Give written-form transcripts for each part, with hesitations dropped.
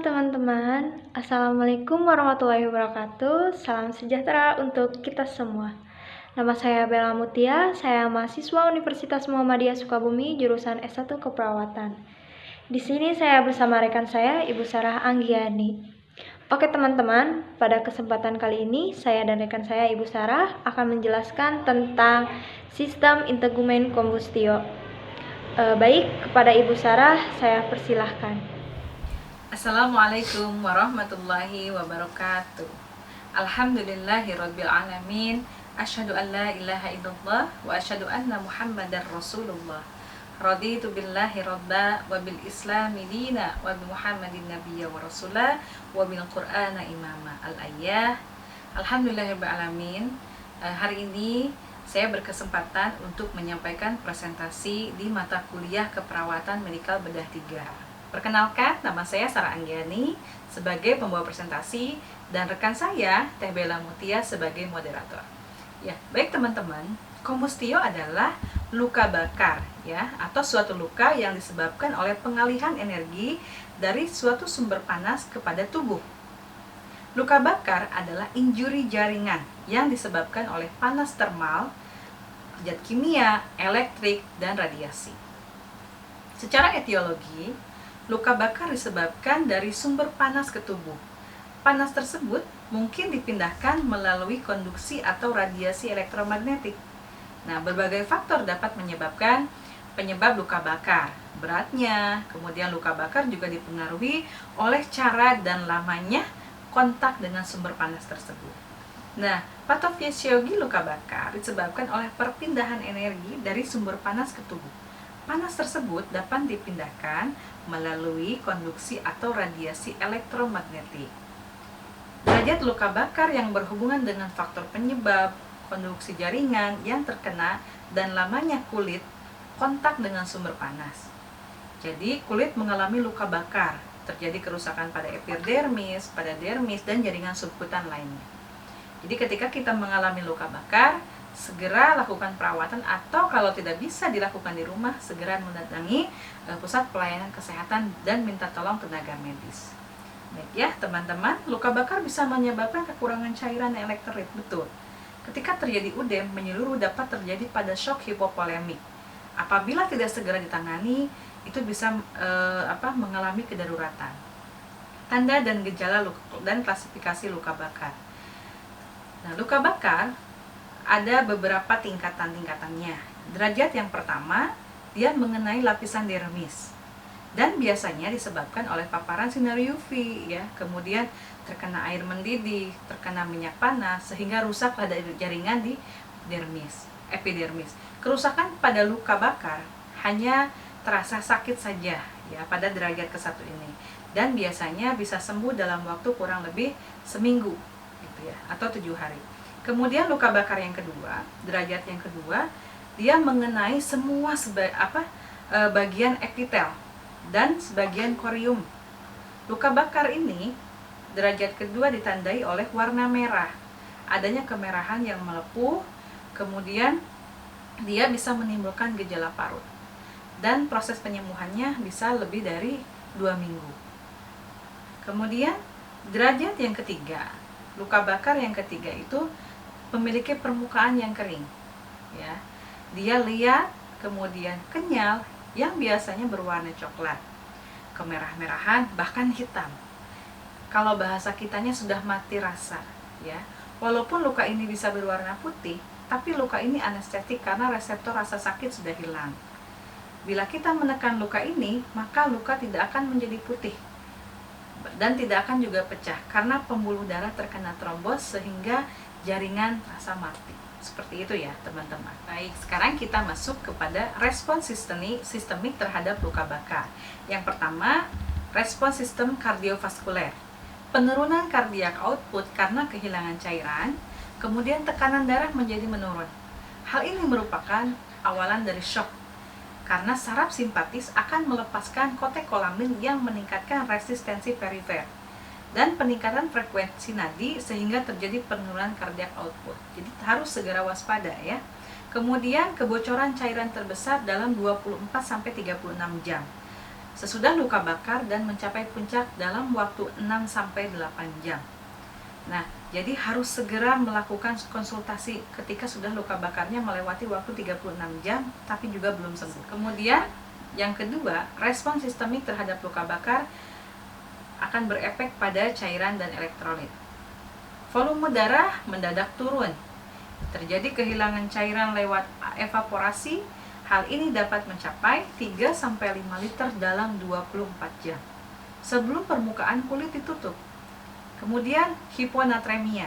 teman-teman, Assalamualaikum warahmatullahi wabarakatuh. Salam sejahtera untuk kita semua. Nama saya Bella Mutia, saya mahasiswa Universitas Muhammadiyah Sukabumi, jurusan S1 Keperawatan. Di sini saya bersama rekan saya, Ibu Sarah Anggiani. Oke teman-teman, pada kesempatan kali ini saya dan rekan saya, Ibu Sarah, akan menjelaskan tentang sistem integumen combustio. Baik, kepada Ibu Sarah, saya persilahkan. Assalamualaikum warahmatullahi wabarakatuh. Alhamdulillahirabbil alamin. Asyhadu an la ilaha illallah wa asyhadu anna Muhammadar Rasulullah. Raditu billahi rabba wa bil islami dina wa bi Muhammadin nabiyya wa rasula wa bil qur'ana imama. Al-ayah. Alhamdulillahirabbil alamin. Hari ini saya berkesempatan untuk menyampaikan presentasi di mata kuliah keperawatan medikal bedah 3. Perkenalkan, nama saya Sarah Anggiani sebagai pembawa presentasi dan rekan saya Teh Bella Mutia sebagai moderator. Ya, baik teman-teman, kombustio adalah luka bakar ya, atau suatu luka yang disebabkan oleh pengalihan energi dari suatu sumber panas kepada tubuh. Luka bakar adalah injuri jaringan yang disebabkan oleh panas termal, zat kimia, elektrik, dan radiasi. Secara etiologi, luka bakar disebabkan dari sumber panas ke tubuh. Panas tersebut mungkin dipindahkan melalui konduksi atau radiasi elektromagnetik. Nah, berbagai faktor dapat menyebabkan penyebab luka bakar. Beratnya, kemudian luka bakar juga dipengaruhi oleh cara dan lamanya kontak dengan sumber panas tersebut. Nah, patofisiologi luka bakar disebabkan oleh perpindahan energi dari sumber panas ke tubuh. Panas tersebut dapat dipindahkan melalui konduksi atau radiasi elektromagnetik. Derajat luka bakar yang berhubungan dengan faktor penyebab, konduksi jaringan yang terkena, dan lamanya kulit kontak dengan sumber panas. Jadi, kulit mengalami luka bakar, terjadi kerusakan pada epidermis, pada dermis, dan jaringan subkutan lainnya. Jadi, ketika kita mengalami luka bakar, segera lakukan perawatan, atau kalau tidak bisa dilakukan di rumah, segera mendatangi pusat pelayanan kesehatan dan minta tolong tenaga medis. Baik ya teman-teman, luka bakar bisa menyebabkan kekurangan cairan elektrolit, betul. Ketika terjadi udem menyeluruh dapat terjadi pada shock hipovolemik. Apabila tidak segera ditangani, itu bisa mengalami kedaruratan. Tanda dan gejala dan klasifikasi luka bakar. Nah, luka bakar ada beberapa tingkatannya. Derajat yang pertama, dia mengenai lapisan dermis dan biasanya disebabkan oleh paparan sinar UV ya. Kemudian terkena air mendidih, terkena minyak panas sehingga rusak pada jaringan di epidermis. Kerusakan pada luka bakar hanya terasa sakit saja ya pada derajat ke-1 ini, dan biasanya bisa sembuh dalam waktu kurang lebih seminggu gitu ya, atau 7 hari. Kemudian luka bakar yang kedua, derajat yang kedua, dia mengenai semua bagian epitel dan sebagian korium. Luka bakar ini, derajat kedua ditandai oleh warna merah. Adanya kemerahan yang melepuh, kemudian dia bisa menimbulkan gejala parut. Dan proses penyembuhannya bisa lebih dari 2 minggu. Kemudian derajat yang ketiga, luka bakar yang ketiga itu memiliki permukaan yang kering ya. Dia liat, kemudian kenyal yang biasanya berwarna coklat, kemerah-merahan, bahkan hitam. Kalau bahasa kitanya sudah mati rasa ya. Walaupun luka ini bisa berwarna putih, tapi luka ini anestetik karena reseptor rasa sakit sudah hilang. Bila kita menekan luka ini, maka luka tidak akan menjadi putih dan tidak akan juga pecah karena pembuluh darah terkena trombos sehingga jaringan rasa mati. Seperti itu ya teman-teman. Baik, sekarang kita masuk kepada respons sistemik terhadap luka bakar. Yang pertama, respons sistem kardiovaskuler. Penurunan kardiak output karena kehilangan cairan, kemudian tekanan darah menjadi menurun. Hal ini merupakan awalan dari shock karena saraf simpatis akan melepaskan katekolamin yang meningkatkan resistensi perifer dan peningkatan frekuensi nadi sehingga terjadi penurunan kardiak output. Jadi harus segera waspada ya. Kemudian kebocoran cairan terbesar dalam 24 sampai 36 jam. sesudah luka bakar dan mencapai puncak dalam waktu 6-8 jam. Nah, jadi harus segera melakukan konsultasi ketika sudah luka bakarnya melewati waktu 36 jam tapi juga belum sembuh. Kemudian yang kedua, respon sistemik terhadap luka bakar akan berefek pada cairan dan elektrolit. Volume darah mendadak turun. Terjadi kehilangan cairan lewat evaporasi. Hal ini dapat mencapai 3-5 liter dalam 24 jam sebelum permukaan kulit ditutup. Kemudian hiponatremia.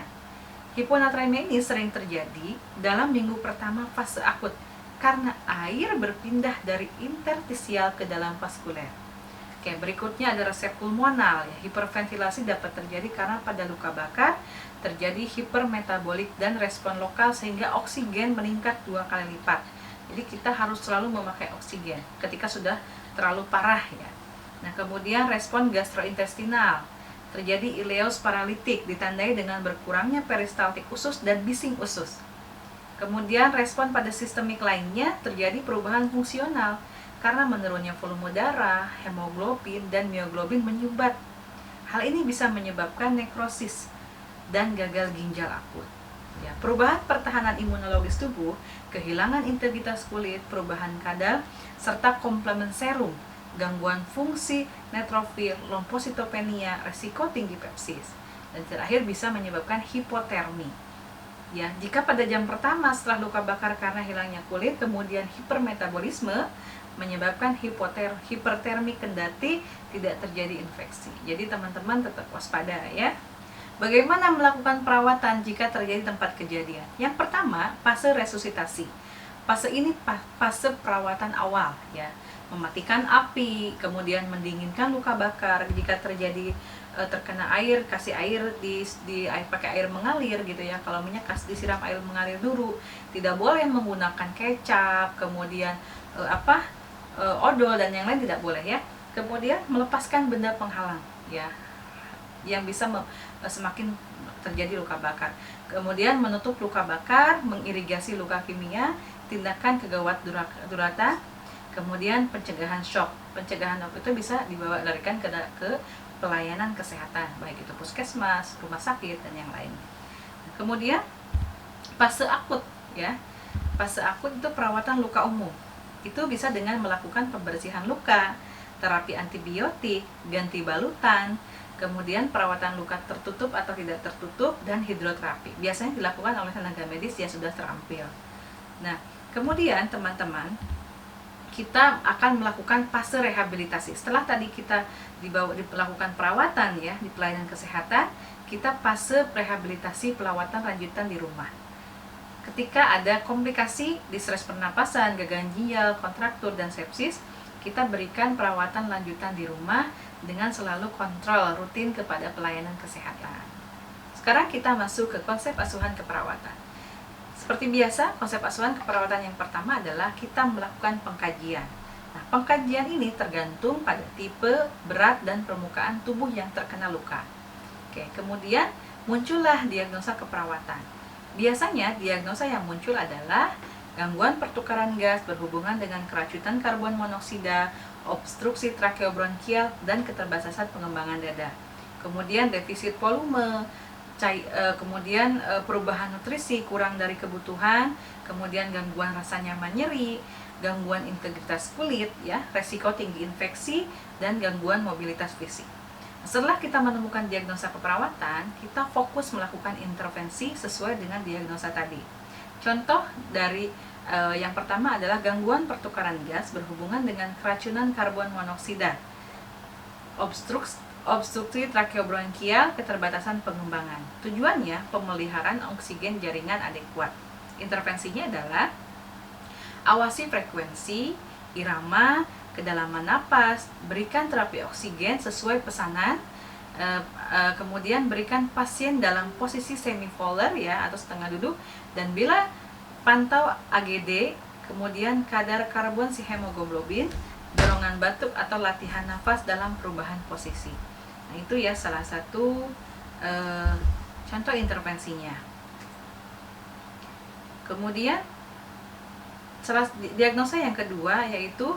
Hiponatremia ini sering terjadi dalam minggu pertama fase akut karena air berpindah dari interstisial ke dalam vaskuler. Oke, berikutnya ada resep pulmonal. Hiperventilasi dapat terjadi karena pada luka bakar terjadi hipermetabolik dan respon lokal sehingga oksigen meningkat 2 kali lipat. Jadi kita harus selalu memakai oksigen ketika sudah terlalu parah ya. Nah, kemudian respon gastrointestinal. Terjadi ileus paralitik ditandai dengan berkurangnya peristaltik usus dan bising usus. Kemudian respon pada sistemik lainnya terjadi perubahan fungsional karena menurunnya volume darah, hemoglobin, dan mioglobin menyumbat. Hal ini bisa menyebabkan nekrosis dan gagal ginjal akut. Ya, perubahan pertahanan imunologis tubuh, kehilangan integritas kulit, perubahan kadar, serta komplement serum, gangguan fungsi neutrofil, lompositopenia, resiko tinggi sepsis, dan terakhir bisa menyebabkan hipotermi. Ya, jika pada jam pertama setelah luka bakar karena hilangnya kulit, kemudian hipermetabolisme menyebabkan hipertermi kendati tidak terjadi infeksi. Jadi teman-teman tetap waspada ya. Bagaimana melakukan perawatan jika terjadi tempat kejadian? Yang pertama, fase resusitasi. Fase ini fase perawatan awal ya. Mematikan api, kemudian mendinginkan luka bakar. Jika terjadi terkena air, kasih air pakai air mengalir gitu ya. Kalau minyak disiram air mengalir dulu. Tidak boleh menggunakan kecap, kemudian odol dan yang lain tidak boleh ya. Kemudian melepaskan benda penghalang ya, yang bisa semakin terjadi luka bakar. Kemudian menutup luka bakar, mengirigasi luka kimia, tindakan kegawat darurat. Kemudian pencegahan shock. Pencegahan shock itu bisa larikan ke pelayanan kesehatan, baik itu puskesmas, rumah sakit, dan yang lain. Kemudian fase akut ya. Fase akut itu perawatan luka umum. Itu bisa dengan melakukan pembersihan luka, terapi antibiotik, ganti balutan, kemudian perawatan luka tertutup atau tidak tertutup, dan hidroterapi. Biasanya dilakukan oleh tenaga medis yang sudah terampil. Nah, kemudian teman-teman, kita akan melakukan fase rehabilitasi. Setelah tadi kita dilakukan perawatan ya di pelayanan kesehatan, kita fase rehabilitasi perawatan lanjutan di rumah. Ketika ada komplikasi distress pernapasan, gagal ginjal, kontraktur, dan sepsis, kita berikan perawatan lanjutan di rumah dengan selalu kontrol rutin kepada pelayanan kesehatan. Sekarang kita masuk ke konsep asuhan keperawatan. Seperti biasa, konsep asuhan keperawatan yang pertama adalah kita melakukan pengkajian. Nah, pengkajian ini tergantung pada tipe, berat, dan permukaan tubuh yang terkena luka. Oke, kemudian muncullah diagnosa keperawatan. Biasanya diagnosa yang muncul adalah gangguan pertukaran gas berhubungan dengan keracunan karbon monoksida, obstruksi trakeobronkial, dan keterbatasan pengembangan dada. Kemudian defisit volume, kemudian perubahan nutrisi kurang dari kebutuhan, kemudian gangguan rasa nyaman nyeri, gangguan integritas kulit ya, resiko tinggi infeksi, dan gangguan mobilitas fisik. Setelah kita menemukan diagnosa keperawatan, kita fokus melakukan intervensi sesuai dengan diagnosa tadi. Contoh dari yang pertama adalah gangguan pertukaran gas berhubungan dengan keracunan karbon monoksida, obstruksi trakeobronkial, keterbatasan pengembangan. Tujuannya pemeliharaan oksigen jaringan adekuat. Intervensinya adalah awasi frekuensi, irama, kedalaman napas, berikan terapi oksigen sesuai pesanan, kemudian berikan pasien dalam posisi semi-fowler ya atau setengah duduk, dan bila pantau AGD, kemudian kadar karbon si hemoglobin, dorongan batuk atau latihan nafas dalam perubahan posisi. Nah, itu ya salah satu contoh intervensinya. Kemudian diagnosa yang kedua yaitu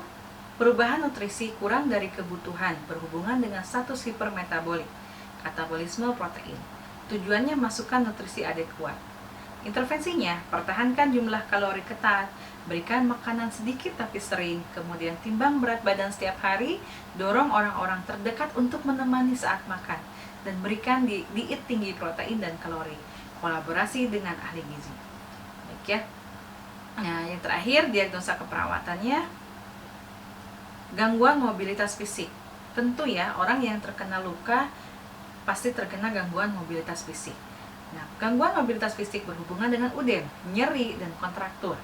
Perubahan nutrisi kurang dari kebutuhan berhubungan dengan status hipermetabolik, katabolisme protein. Tujuannya masukkan nutrisi adekuat. Intervensinya, pertahankan jumlah kalori ketat, berikan makanan sedikit tapi sering, kemudian timbang berat badan setiap hari, dorong orang-orang terdekat untuk menemani saat makan, dan berikan diet tinggi protein dan kalori. Kolaborasi dengan ahli gizi. Baik ya. Nah, yang terakhir diagnosa keperawatannya, gangguan mobilitas fisik. Tentu ya, orang yang terkena luka pasti terkena gangguan mobilitas fisik. Nah, gangguan mobilitas fisik berhubungan dengan udem, nyeri, dan kontraktur.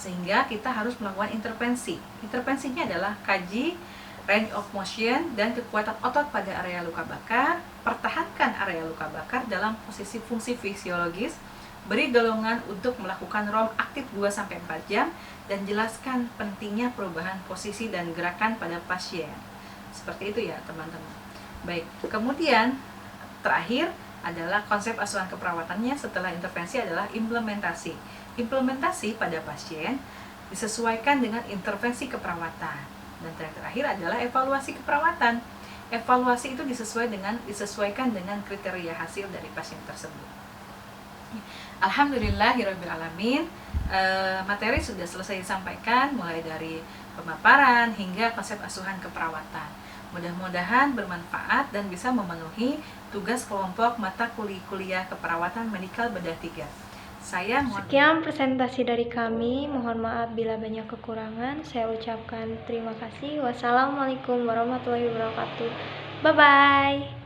Sehingga kita harus melakukan intervensi. Intervensinya adalah kaji range of motion dan kekuatan otot pada area luka bakar, pertahankan area luka bakar dalam posisi fungsi fisiologis, beri dorongan untuk melakukan ROM aktif 2-4 jam, dan jelaskan pentingnya perubahan posisi dan gerakan pada pasien. Seperti itu ya teman-teman. Baik, kemudian terakhir adalah konsep asuhan keperawatannya setelah intervensi adalah implementasi. Implementasi pada pasien disesuaikan dengan intervensi keperawatan. Dan terakhir adalah evaluasi keperawatan. Evaluasi itu disesuaikan dengan kriteria hasil dari pasien tersebut. Alhamdulillahirrabbilalamin, materi sudah selesai disampaikan mulai dari pemaparan hingga konsep asuhan keperawatan. Mudah-mudahan bermanfaat dan bisa memenuhi tugas kelompok mata kuliah keperawatan medikal bedah 3. Sekian presentasi dari kami. Mohon maaf bila banyak kekurangan. Saya ucapkan terima kasih. Wassalamualaikum warahmatullahi wabarakatuh. Bye-bye.